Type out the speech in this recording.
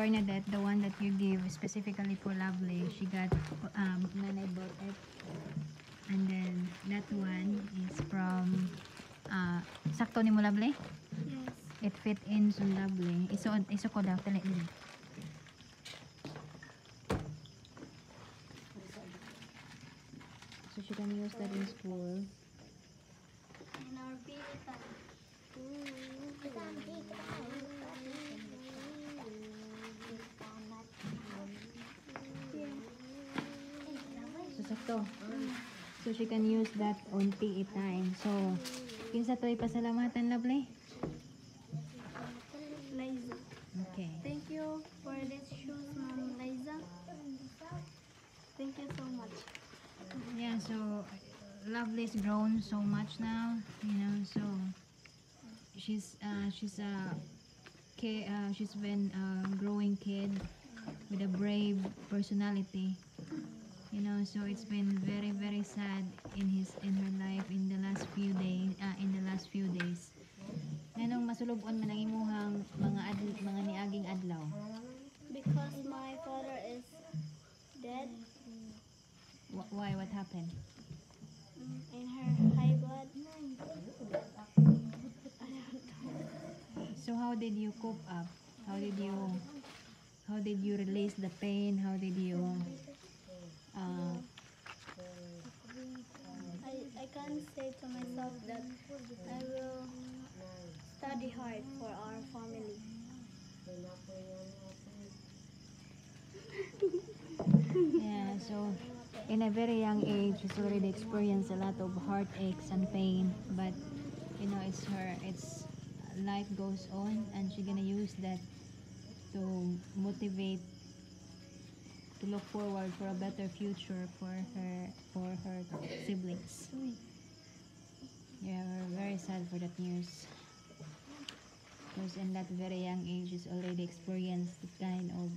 Bernadette, the one that you give specifically for Lovely, she got Nanay bought it. And then that one is from sakto ni mo Lovely? Yes. It fit in so Lovely. Iso ko daw tali din. So she can use that in school. In our PE time. So sakto. So she can use that on PE time. So kinsa to'y pasalamatan Lovely? Liza. Okay. Thank you for this shoes, Mom Liza. Thank you so much. Yeah, so Lovely's grown so much now, you know, so she's been a growing kid with a brave personality, you know, so it's been very very sad in her life in the last few days. Anong masulubon man ang imuhang mga niaging adlaw? Because my father is dead Why, what happened? in her high blood. So how did you cope up? How did you release the pain? How did you I can say to myself that I will study hard for our family. yeah, so in a very young age she's already experienced a lot of heartaches and pain, but you know it's life goes on and she's gonna use that to motivate to look forward for a better future for her siblings. Yeah, we're very sad for that news. Because in that very young age, she's already experienced the kind of